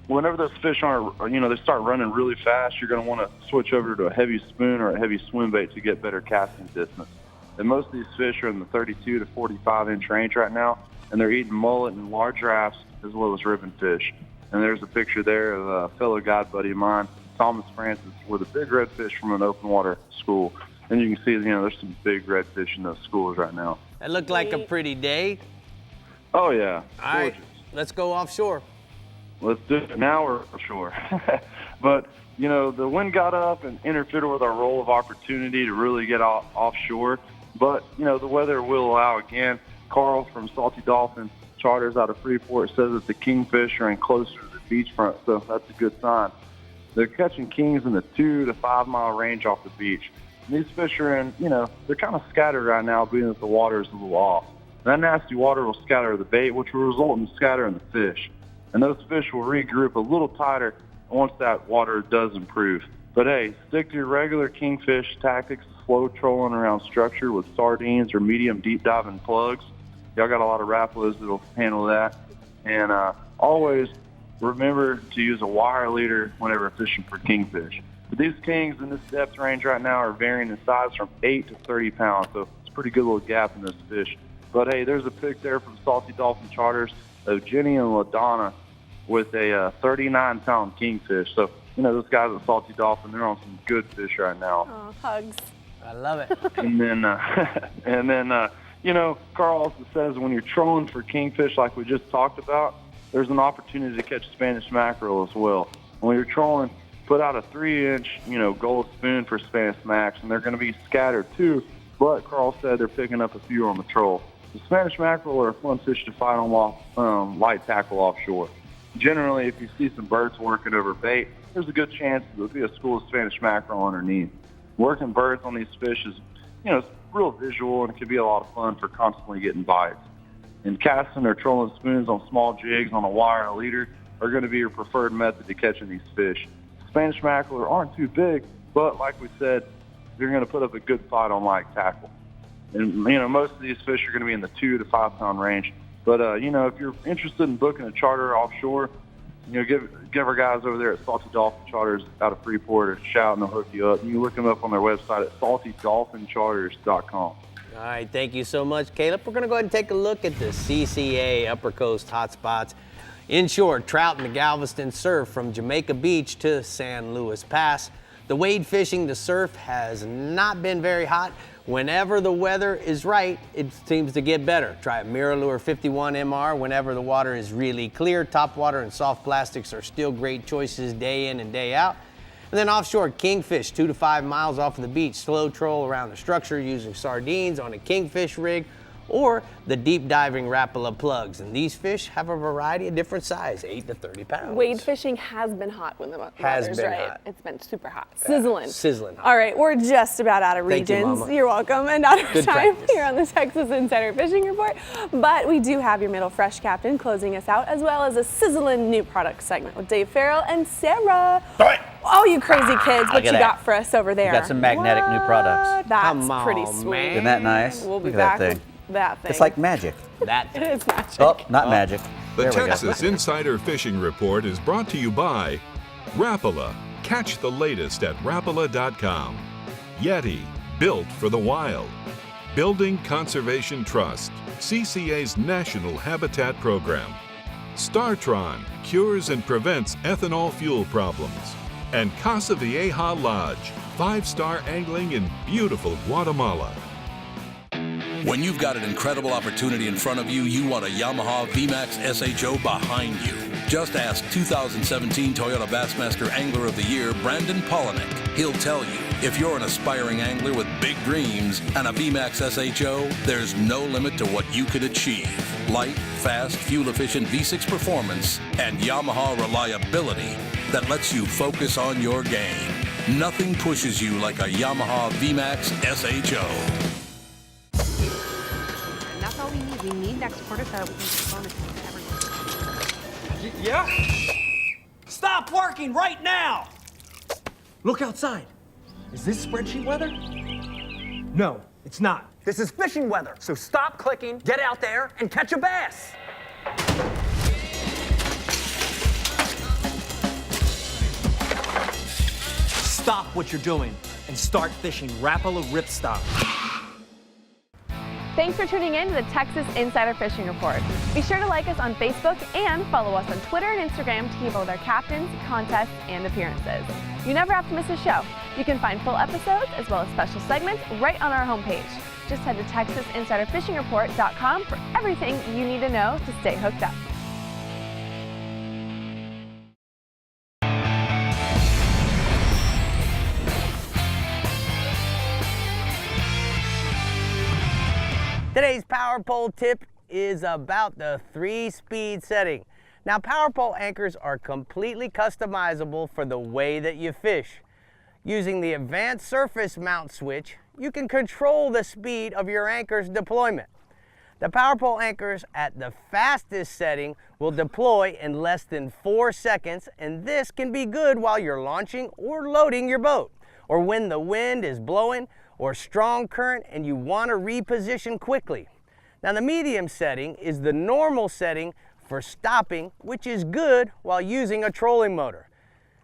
whenever those fish they start running really fast, you're going to want to switch over to a heavy spoon or a heavy swim bait to get better casting distance. And most of these fish are in the 32 to 45 inch range right now, and they're eating mullet and large wrasse as well as ribbon fish. And there's a picture there of a fellow guide buddy of mine, Thomas Francis, with a big redfish from an open water school. And you can see, there's some big redfish in those schools right now. That looked like a pretty day. Oh, yeah. All right, let's go offshore. Let's do it. Now we're offshore. But, the wind got up and interfered with our roll of opportunity to really get offshore. But, the weather will allow again. Carl from Salty Dolphin Charters out of Freeport says that the kingfish are in closer to the beachfront, so that's a good sign. They're catching kings in the 2 to 5 mile range off the beach. And these fish are in, they're kind of scattered right now, being that the water is a little off. That nasty water will scatter the bait, which will result in scattering the fish. And those fish will regroup a little tighter once that water does improve. But hey, stick to your regular kingfish tactics, slow trolling around structure with sardines or medium deep diving plugs. Y'all got a lot of Rappalos that'll handle that. And always remember to use a wire leader whenever fishing for kingfish. But these kings in this depth range right now are varying in size from 8 to 30 pounds, so it's a pretty good little gap in this fish. But hey, there's a pic there from Salty Dolphin Charters of Jenny and LaDonna with a 39-pound kingfish. So, you know, those guys at Salty Dolphin, they're on some good fish right now. Oh, hugs. I love it. And then, you know, Carl also says when you're trolling for kingfish like we just talked about, there's an opportunity to catch Spanish mackerel as well. When you're trolling, put out a 3-inch, you know, gold spoon for Spanish macks, and they're going to be scattered too, but Carl said they're picking up a few on the troll. The Spanish mackerel are a fun fish to fight on light tackle offshore. Generally, if you see some birds working over bait, there's a good chance there'll be a school of Spanish mackerel underneath. Working birds on these fish is, you know, it's real visual, and it can be a lot of fun for constantly getting bites. And casting or trolling spoons on small jigs on a wire or leader are going to be your preferred method to catching these fish. Spanish mackerel aren't too big, but like we said, they're going to put up a good fight on light tackle. And, you know, most of these fish are going to be in the 2 to 5 pound range. But, you know, if you're interested in booking a charter offshore, you know, give our guys over there at Salty Dolphin Charters out of Freeport a shout, and they'll hook you up. You can look them up on their website at saltydolphincharters.com. All right, thank you so much, Caleb. We're going to go ahead and take a look at the CCA Upper Coast hotspots. Inshore, trout in the Galveston surf from Jamaica Beach to San Luis Pass. The wade fishing, the surf has not been very hot. Whenever the weather is right, it seems to get better. Try a MirrOlure 51 MR whenever the water is really clear. Top water and soft plastics are still great choices day in and day out. And then offshore, kingfish 2 to 5 miles off of the beach. Slow troll around the structure using sardines on a kingfish rig or the deep diving Rapala plugs. And these fish have a variety of different size, 8 to 30 pounds. Wade fishing has been hot when the weather's right. Hot. It's been super hot. Sizzling. Sizzling hot. All right, we're just about out of Thank you, regions. Mama. You're welcome. And out of Good time practice. here on the Texas Insider Fishing Report. But we do have your Middle Fresh Captain closing us out, as well as a sizzling new product segment with Dave Ferrell and Sarah. Oh, you crazy kids. What you got for us over there? We got some magnetic new products. That's Come on, pretty sweet. man. Isn't that nice? We'll be Look at back that thing. with that thing. It's like magic. That It is magic. Oh, not magic. The There we go. Texas Insider Fishing Report is brought to you by Rapala. Catch the latest at Rapala.com. Yeti, built for the wild. Building Conservation Trust, CCA's National Habitat Program. StarTron, cures and prevents ethanol fuel problems. And Casa Vieja Lodge, 5-star angling in beautiful Guatemala. When you've got an incredible opportunity in front of you, you want a Yamaha VMAX SHO behind you. Just ask 2017 Toyota Bassmaster Angler of the Year, Brandon Polinick. He'll tell you, if you're an aspiring angler with big dreams and a VMAX SHO, there's no limit to what you could achieve. Light, fast, fuel-efficient V6 performance and Yamaha reliability that lets you focus on your game. Nothing pushes you like a Yamaha VMAX SHO. That's all we need. We need next quarter so that we can perform it to everyone. Yeah? Stop working right now! Look outside. Is this spreadsheet weather? No, it's not. This is fishing weather. So stop clicking, get out there, and catch a bass. Stop what you're doing and start fishing Rapala Ripstop. Thanks for tuning in to the Texas Insider Fishing Report. Be sure to like us on Facebook and follow us on Twitter and Instagram to keep up with our captains, contests, and appearances. You never have to miss a show. You can find full episodes as well as special segments right on our homepage. Just head to TexasInsiderFishingReport.com for everything you need to know to stay hooked up. Today's power pole tip is about the 3-speed setting. Now, power pole anchors are completely customizable for the way that you fish. Using the advanced surface mount switch, you can control the speed of your anchor's deployment. The power pole anchors at the fastest setting will deploy in less than 4 seconds, and this can be good while you're launching or loading your boat, or when the wind is blowing or strong current and you want to reposition quickly. Now, the medium setting is the normal setting for stopping, which is good while using a trolling motor.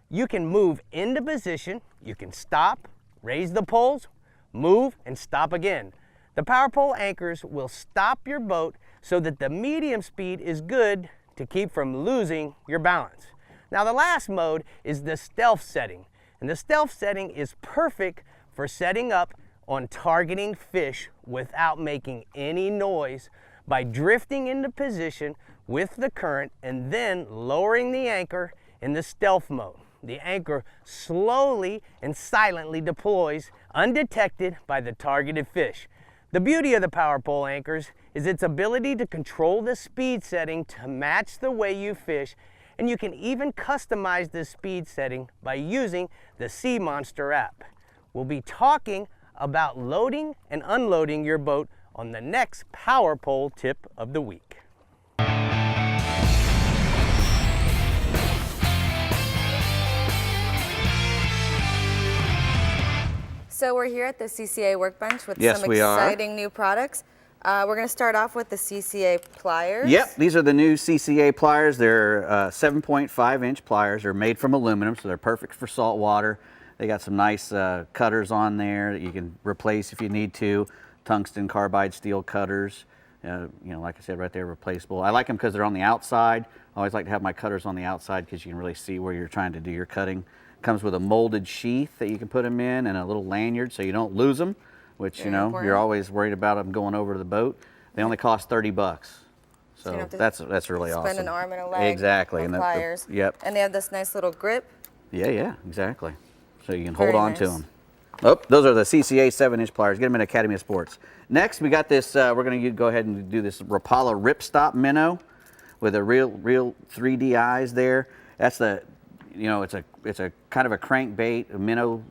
You can move into position, you can stop, raise the poles, move, and stop again. The power pole anchors will stop your boat so that the medium speed is good to keep from losing your balance. Now the last mode is the stealth setting. And the stealth setting is perfect for setting up on targeting fish without making any noise by drifting into position with the current and then lowering the anchor in the stealth mode. The anchor slowly and silently deploys undetected by the targeted fish. The beauty of the power pole anchors is its ability to control the speed setting to match the way you fish, and you can even customize the speed setting by using the Sea Monster app. We'll be talking about loading and unloading your boat on the next power pole tip of the week. So we're here at the CCA workbench with Yes, some we are. exciting new products. We're going to start off with the CCA pliers. Yep, these are the new CCA pliers. They're 7.5-inch pliers. They're made from aluminum, so they're perfect for salt water. They got some nice cutters on there that you can replace if you need to. Tungsten carbide steel cutters. You know, like I said, right there, replaceable. I like them because they're on the outside. I always like to have my cutters on the outside because you can really see where you're trying to do your cutting. Comes with a molded sheath that you can put them in and a little lanyard so you don't lose them, which, Very you know, important. you're always worried about them going over to the boat. They only cost $30. you don't So have to that's really awesome. Spend an arm and a leg. Exactly. On And pliers. yep. And they have this nice little grip. Yeah, exactly. So you can Very hold on to nice. them. Oh, those are the CCA 7-inch pliers. Get them at Academy of Sports. Next, we got this. We're going to go ahead and do this Rapala Ripstop minnow with a real 3D eyes there. That's the, you know, it's a kind of a crankbait, a minnow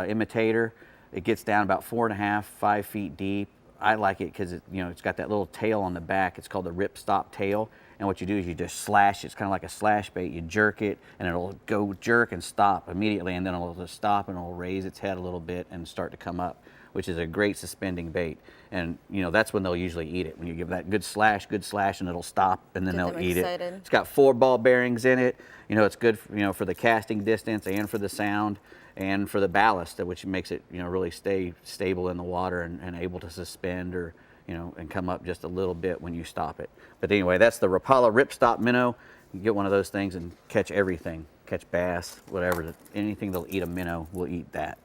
imitator. It gets down about 4.5, 5 feet deep. I like it because it's got that little tail on the back. It's called the ripstop tail. And what you do is you just slash. It's kind of like a slash bait. You jerk it, and it'll go jerk and stop immediately, and then it'll just stop and it'll raise its head a little bit and start to come up, which is a great suspending bait. And that's when they'll usually eat it. When you give that good slash, and it'll stop, and then Get they'll them eat excited. it. It's got 4 ball bearings in it. It's good for the casting distance and for the sound and for the ballast, which makes it really stay stable in the water and able to suspend or and come up just a little bit when you stop it. But anyway, that's the Rapala Ripstop minnow. You get one of those things and catch everything. Catch bass, whatever. Anything that'll eat a minnow will eat that.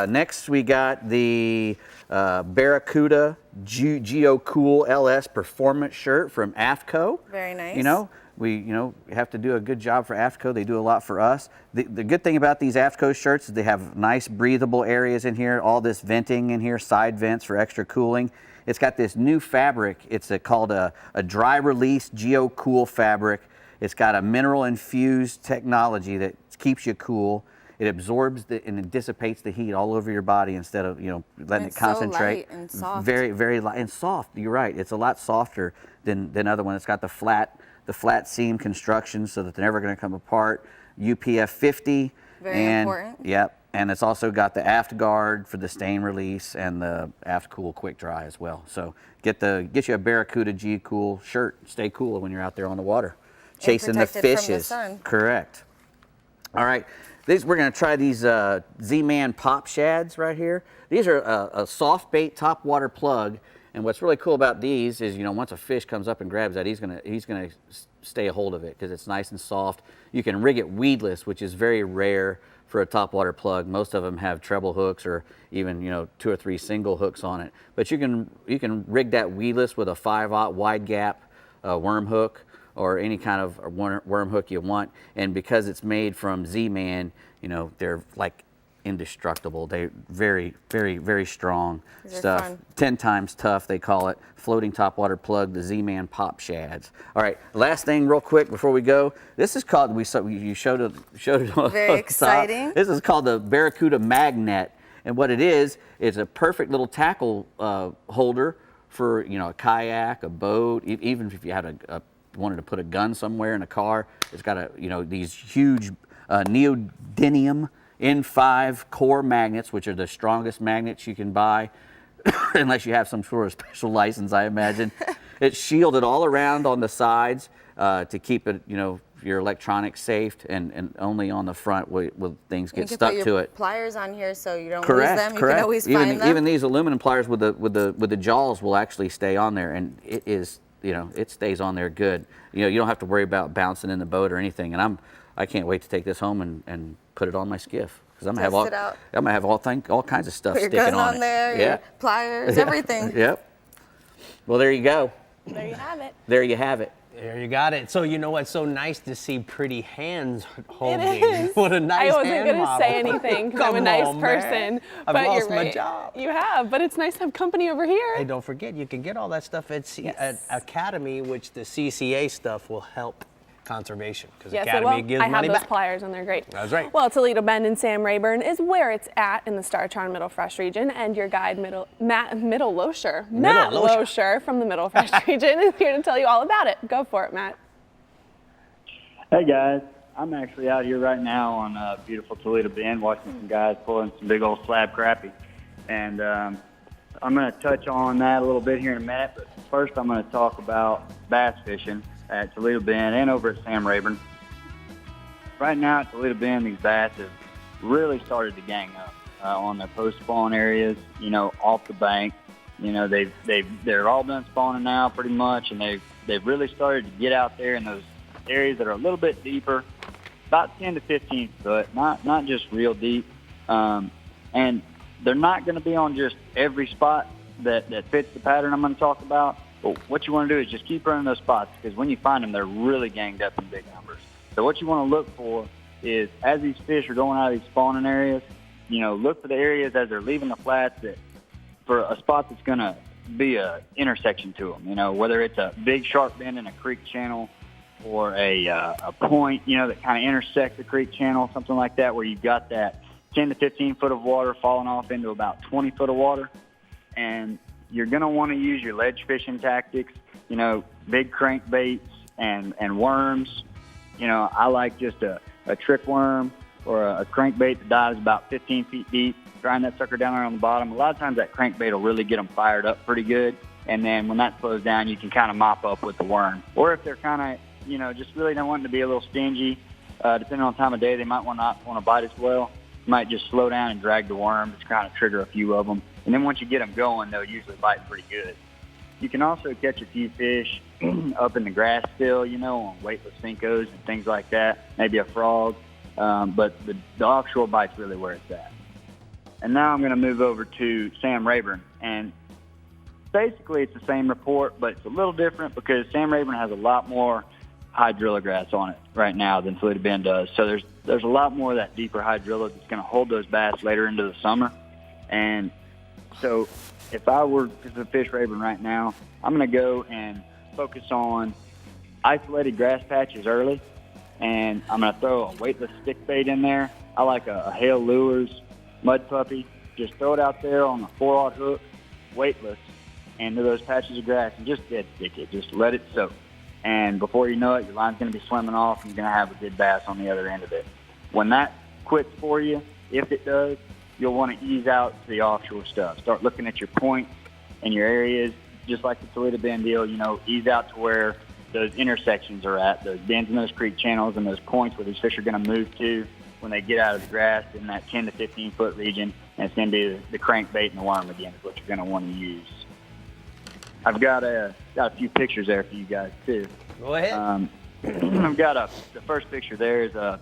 Next, we got the Barracuda Geo-Cool LS Performance shirt from AFTCO. Very nice. We have to do a good job for AFTCO. They do a lot for us. The good thing about these AFTCO shirts is they have nice breathable areas in here, all this venting in here, side vents for extra cooling. It's got this new fabric. It's called a dry release Geo-Cool fabric. It's got a mineral infused technology that keeps you cool. It absorbs and it dissipates the heat all over your body instead of letting it concentrate. So light and soft. Very, very light and soft. You're right. It's a lot softer than other ones. It's got the flat seam construction so that they're never going to come apart. UPF 50. Very important. Yep. And it's also got the aft guard for the stain release and the aft cool quick dry as well. So get you a Barracuda G-Cool shirt. Stay cool when you're out there on the water, chasing the protected from the fishes. sun. Correct. All right. We're going to try these Z-Man Pop Shads right here. These are a soft bait top water plug. And what's really cool about these is, once a fish comes up and grabs that, he's gonna stay a hold of it because it's nice and soft. You can rig it weedless, which is very rare for a topwater plug. Most of them have treble hooks or even 2 or 3 single hooks on it. But you can rig that weedless with a 5/0 wide gap worm hook or any kind of worm hook you want. And because it's made from Z-Man, they're like indestructible. They're very, very, very strong stuff. Fun. 10 times tough, they call it. Floating topwater plug, the Z-Man Pop Shads. All right, last thing real quick before we go. This is called, you showed it on Very the exciting. top. This is called the Barracuda Magnet. And what it is a perfect little tackle holder for, a kayak, a boat, even if you had wanted to put a gun somewhere in a car. It's got these huge neodymium N5 core magnets, which are the strongest magnets you can buy, unless you have some sort of special license, I imagine. It's shielded all around on the sides to keep it, your electronics safe, and only on the front will things get stuck to it. You can put your pliers on here so you don't Correct, lose them. You correct. can always find them. Even these aluminum pliers with the jaws will actually stay on there, and it is it stays on there good. You don't have to worry about bouncing in the boat or anything. And I can't wait to take this home and put it on my skiff. Because I'm gonna have all kinds of stuff Put your sticking gun on it. there, Yeah. your pliers, everything. Yep. Well, there you go. There you have it. There you have it. There you got it. So you know what's so nice to see pretty hands holding. It is. What a nice I wasn't hand going to model. say anything because I'm a Come nice on, person. man. But I've lost you're right. my job. You have, but it's nice to have company over here. Hey, don't forget, you can get all that stuff at Academy, which the CCA stuff will help conservation, because Yes, Academy gives I have money those back. pliers and they're great. That's right. Well, Toledo Bend and Sam Rayburn is where it's at in the Startron Middle Fresh region, and your guide Matt Loescher from the Middle Fresh region is here to tell you all about it. Go for it, Matt. Hey guys, I'm actually out here right now on beautiful Toledo Bend watching some guys pulling some big old slab crappie. And I'm going to touch on that a little bit here in a minute, but first I'm going to talk about bass fishing at Toledo Bend and over at Sam Rayburn. Right now at Toledo Bend, these bass have really started to gang up on their post-spawn areas, off the bank. They're all done spawning now pretty much, and they've really started to get out there in those areas that are a little bit deeper, about 10 to 15 foot, not just real deep. And they're not going to be on just every spot that fits the pattern I'm going to talk about. But what you want to do is just keep running those spots, because when you find them, they're really ganged up in big numbers. So what you want to look for is, as these fish are going out of these spawning areas, look for the areas as they're leaving the flats for a spot that's going to be a intersection to them. Whether it's a big sharp bend in a creek channel or a point, that kind of intersects the creek channel, something like that, where you've got that 10 to 15 foot of water falling off into about 20 foot of water. And you're going to want to use your ledge fishing tactics, big crankbaits and worms. I like just a trick worm or a crankbait that dives about 15 feet deep, grind that sucker down there on the bottom. A lot of times that crankbait will really get them fired up pretty good. And then when that slows down, you can kind of mop up with the worm. Or if they're kind of, just really don't want to be a little stingy, depending on the time of day, they might not want to bite as well. You might just slow down and drag the worm to kind of trigger a few of them. And then once you get them going, they'll usually bite pretty good. You can also catch a few fish up in the grass still, on weightless Finkos and things like that, maybe a frog. But the offshore bite's really where it's at. And now I'm going to move over to Sam Rayburn. And basically it's the same report, but it's a little different because Sam Rayburn has a lot more hydrilla grass on it right now than Toledo Bend does. So there's a lot more of that deeper hydrilla that's going to hold those bass later into the summer. And so if I were to fish Rayburn right now, I'm going to go and focus on isolated grass patches early, and I'm going to throw a weightless stick bait in there. I like a Hale Lures mud puppy. Just throw it out there on a 4/0 hook, weightless, into those patches of grass, and just dead stick it. Just let it soak. And before you know it, your line's going to be swimming off, and you're going to have a good bass on the other end of it. When that quits for you, if it does, you'll want to ease out to the offshore stuff. Start looking at your points and your areas, just like the Toledo Bend deal, ease out to where those intersections are at, those bends and those creek channels and those points where these fish are going to move to when they get out of the grass in that 10 to 15 foot region. And it's going to be the crankbait and the worm again is what you're going to want to use. I've got a few pictures there for you guys too. Go ahead. I've got the first picture there is a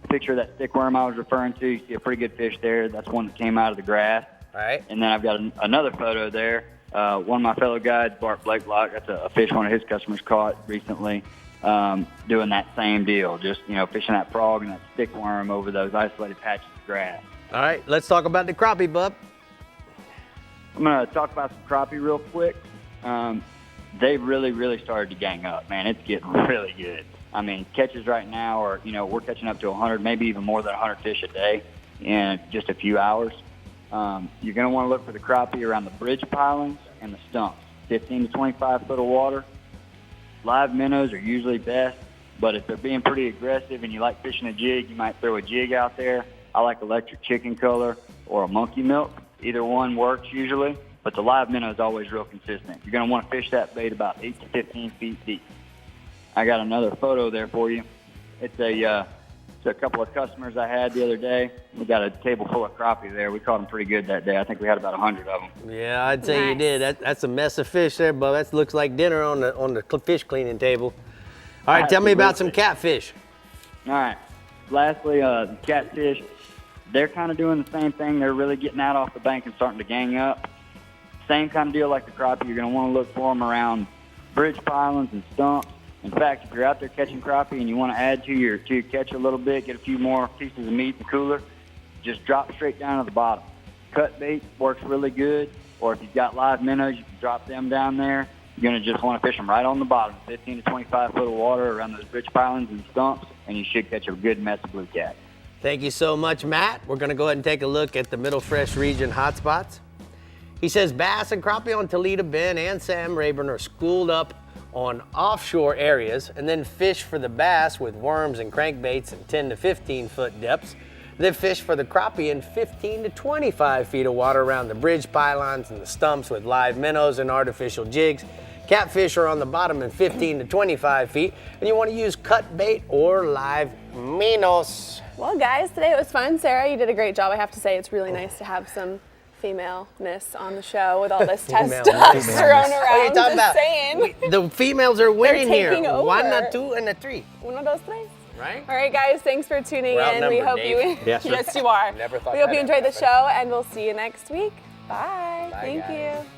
picture of that stick worm I was referring to. You see a pretty good fish there. That's one that came out of the grass. All right. And then I've got another photo there. One of my fellow guides, Bart Blakelock, that's a fish one of his customers caught recently, doing that same deal, just, fishing that frog and that stick worm over those isolated patches of grass. All right, let's talk about the crappie, bub. I'm going to talk about some crappie real quick. They've really started to gang up, man. It's getting really good. I mean, catches right now are, we're catching up to 100, maybe even more than 100 fish a day in just a few hours. You're going to want to look for the crappie around the bridge pilings and the stumps, 15 to 25 foot of water. Live minnows are usually best, but if they're being pretty aggressive and you like fishing a jig, you might throw a jig out there. I like electric chicken color or a monkey milk. Either one works usually, but the live minnow is always real consistent. You're going to want to fish that bait about 8 to 15 feet deep. I got another photo there for you. It's a to a couple of customers I had the other day. We got a table full of crappie there. We caught them pretty good that day. I think we had about 100 of them. Yeah, I'd say you did. That's a mess of fish there, but that looks like dinner on the fish cleaning table. All right, tell me about some catfish. All right. Lastly, catfish, they're kind of doing the same thing. They're really getting out off the bank and starting to gang up. Same kind of deal like the crappie. You're going to want to look for them around bridge pilings and stumps. In fact, if you're out there catching crappie and you want to add to your catch a little bit, get a few more pieces of meat in the cooler, just drop straight down to the bottom. Cut bait works really good, or if you've got live minnows, you can drop them down there. You're going to just want to fish them right on the bottom, 15 to 25 foot of water around those bridge pilings and stumps, and you should catch a good mess of blue cat. Thank you so much, Matt. We're going to go ahead and take a look at the Middle Fresh region hotspots. He says bass and crappie on Toledo Bend and Sam Rayburn are schooled up on offshore areas, and then fish for the bass with worms and crankbaits in 10 to 15 foot depths. Then fish for the crappie in 15 to 25 feet of water around the bridge pylons and the stumps with live minnows and artificial jigs. Catfish are on the bottom in 15 to 25 feet, and you want to use cut bait or live minnows. Well, guys, today it was fun. Sarah, you did a great job. I have to say, it's really nice to have some femaleness on the show with all this testosterone around. What are you talking about? Saying. The females are winning here. taking over. 1, a 2, and a 3. Uno, dos, tres. Right? All right, guys, thanks for tuning We're in. We outnumbered, hope Dave. you Yes, sir. yes, you are. Never thought we hope that you ever enjoyed the happened. show, and we'll see you next week. Bye. Bye, Thank guys. you.